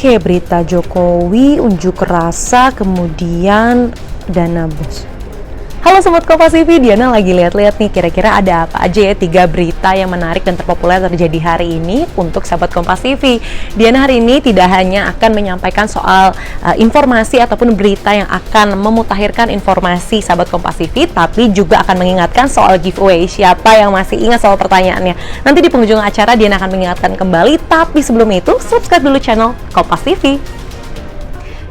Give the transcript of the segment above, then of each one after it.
Oke, berita Jokowi, unjuk rasa, kemudian dana bos. Halo Sobat Kompas TV, Diana lagi lihat-lihat nih kira-kira ada apa aja ya 3 berita yang menarik dan terpopuler terjadi hari ini untuk Sobat Kompas TV. Diana hari ini tidak hanya akan menyampaikan soal informasi ataupun berita yang akan memutakhirkan informasi Sobat Kompas TV, tapi juga akan mengingatkan soal giveaway. Siapa yang masih ingat soal pertanyaannya? Nanti di penghujung acara Diana akan mengingatkan kembali, tapi sebelum itu subscribe dulu channel Kompas TV.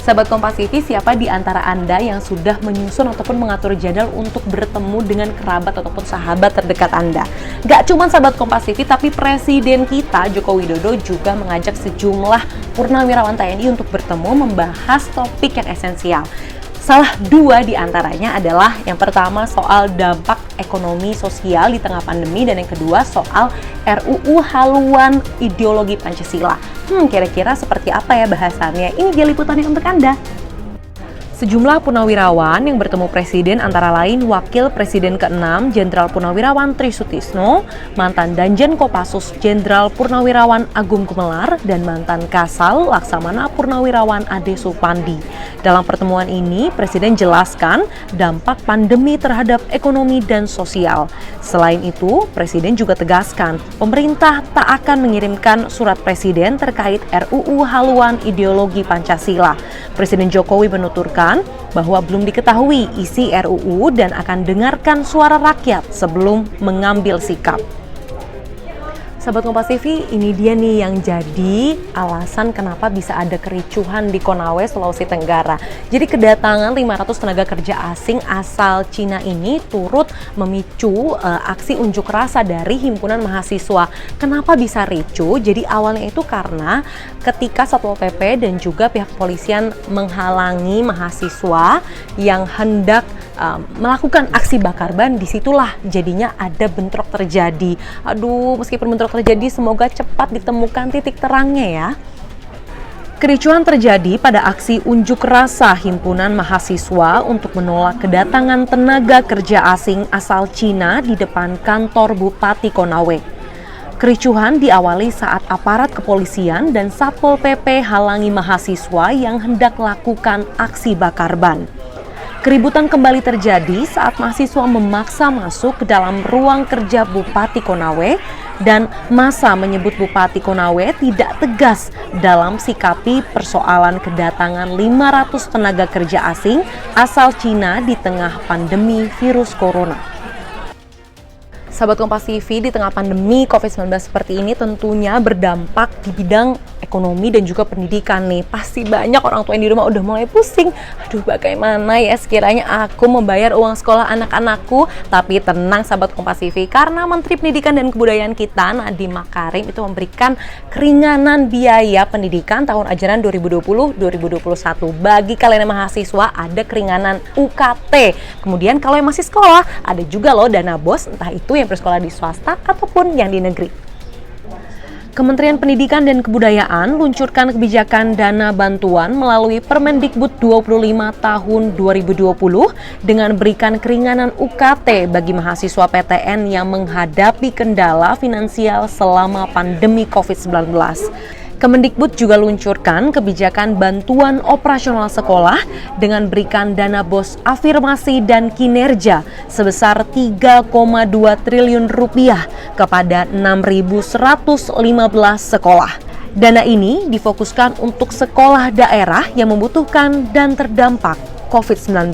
Sahabat Kompas TV, siapa di antara Anda yang sudah menyusun ataupun mengatur jadwal untuk bertemu dengan kerabat ataupun sahabat terdekat Anda? Gak cuma sahabat Kompas TV, tapi Presiden kita, Joko Widodo, juga mengajak sejumlah purnawirawan TNI untuk bertemu membahas topik yang esensial. Salah 2 di antaranya adalah yang pertama soal dampak ekonomi sosial di tengah pandemi, dan yang kedua soal RUU haluan ideologi Pancasila. Kira-kira seperti apa ya bahasannya? Ini dia liputannya untuk Anda. Sejumlah purnawirawan yang bertemu Presiden antara lain Wakil Presiden ke-6 Jenderal Purnawirawan Tri Sutisno, mantan Danjen Kopassus Jenderal Purnawirawan Agung Gumelar, dan mantan Kasal Laksamana Purnawirawan Ade Supandi. Dalam pertemuan ini, Presiden jelaskan dampak pandemi terhadap ekonomi dan sosial. Selain itu, Presiden juga tegaskan pemerintah tak akan mengirimkan surat Presiden terkait RUU haluan ideologi Pancasila. Presiden Jokowi menuturkan bahwa belum diketahui isi RUU dan akan dengarkan suara rakyat sebelum mengambil sikap. Sahabat Kompas TV, ini dia nih yang jadi alasan kenapa bisa ada kericuhan di Konawe, Sulawesi Tenggara. Jadi kedatangan 500 tenaga kerja asing asal Cina ini turut memicu aksi unjuk rasa dari himpunan mahasiswa. Kenapa bisa ricu? Jadi awalnya itu karena ketika Satpol PP dan juga pihak kepolisian menghalangi mahasiswa yang hendak melakukan aksi bakar ban, disitulah jadinya ada bentrok terjadi. Aduh, meskipun bentrok terjadi, semoga cepat ditemukan titik terangnya ya. Kericuhan terjadi pada aksi unjuk rasa himpunan mahasiswa untuk menolak kedatangan tenaga kerja asing asal Cina di depan kantor Bupati Konawe. Kericuhan diawali saat aparat kepolisian dan Satpol PP halangi mahasiswa yang hendak lakukan aksi bakar ban. Keributan kembali terjadi saat mahasiswa memaksa masuk ke dalam ruang kerja Bupati Konawe, dan massa menyebut Bupati Konawe tidak tegas dalam sikapi persoalan kedatangan 500 tenaga kerja asing asal Cina di tengah pandemi virus corona. Sahabat Kompas TV, di tengah pandemi COVID-19 seperti ini tentunya berdampak di bidang ekonomi dan juga pendidikan nih. Pasti banyak orang tua yang di rumah udah mulai pusing. Aduh, bagaimana ya sekiranya aku membayar uang sekolah anak-anakku? Tapi tenang sahabat Kompas TV, karena Menteri Pendidikan dan Kebudayaan kita, Nadiem Makarim, itu memberikan keringanan biaya pendidikan tahun ajaran 2020-2021. Bagi kalian yang mahasiswa ada keringanan UKT. Kemudian kalau yang masih sekolah ada juga loh dana BOS, entah itu yang bersekolah di swasta ataupun yang di negeri. Kementerian Pendidikan dan Kebudayaan luncurkan kebijakan dana bantuan melalui Permendikbud 25 tahun 2020 dengan berikan keringanan UKT bagi mahasiswa PTN yang menghadapi kendala finansial selama pandemi COVID-19. Kemendikbud juga luncurkan kebijakan bantuan operasional sekolah dengan berikan dana BOS afirmasi dan kinerja sebesar 3,2 triliun rupiah kepada 6.115 sekolah. Dana ini difokuskan untuk sekolah daerah yang membutuhkan dan terdampak COVID-19.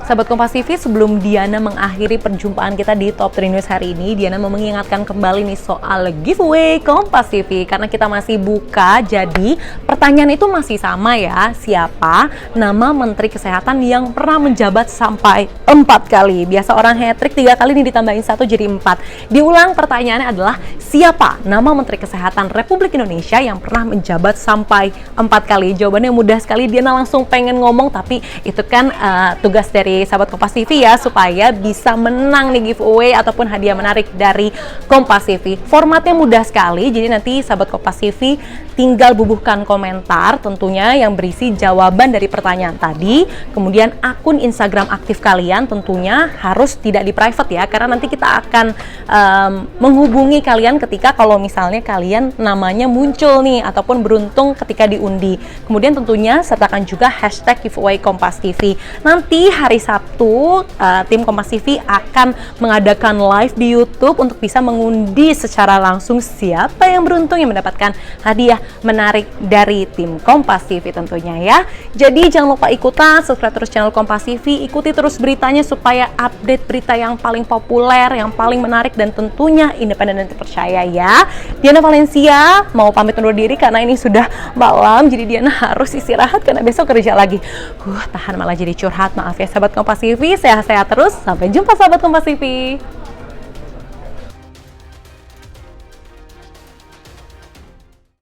Sahabat Kompas TV, sebelum Diana mengakhiri perjumpaan kita di Top 3 News hari ini, Diana mau mengingatkan kembali nih soal giveaway Kompas TV. Karena kita masih buka, jadi pertanyaan itu masih sama ya. Siapa nama Menteri Kesehatan yang pernah menjabat sampai 4 kali? Biasa orang hat-trick 3 kali, ini ditambahin 1 jadi 4. Diulang, pertanyaannya adalah siapa nama Menteri Kesehatan Republik Indonesia yang pernah menjabat sampai 4 kali? Jawabannya mudah sekali, Diana langsung pengen ngomong, tapi itu kan tugas dari sebagai sahabat Kompas TV ya, supaya bisa menang nih giveaway ataupun hadiah menarik dari Kompas TV. Formatnya mudah sekali, jadi nanti sahabat Kompas TV tinggal bubuhkan komentar tentunya yang berisi jawaban dari pertanyaan tadi, kemudian akun Instagram aktif kalian tentunya harus tidak di private ya, karena nanti kita akan menghubungi kalian ketika kalau misalnya kalian namanya muncul nih ataupun beruntung ketika diundi. Kemudian tentunya sertakan juga hashtag giveaway Kompas TV. Nanti hari Sabtu tim Kompas TV akan mengadakan live di YouTube untuk bisa mengundi secara langsung siapa yang beruntung yang mendapatkan hadiah menarik dari tim Kompas TV tentunya ya. Jadi jangan lupa ikutan, subscribe terus channel Kompas TV, ikuti terus beritanya supaya update berita yang paling populer, yang paling menarik dan tentunya independen dan terpercaya ya. Diana Valencia mau pamit undur diri karena ini sudah malam, jadi Diana harus istirahat karena besok kerja lagi. Tahan malah jadi curhat, maaf ya sahabat Kompas TV. Sehat-sehat terus, sampai jumpa sahabat Kompas TV.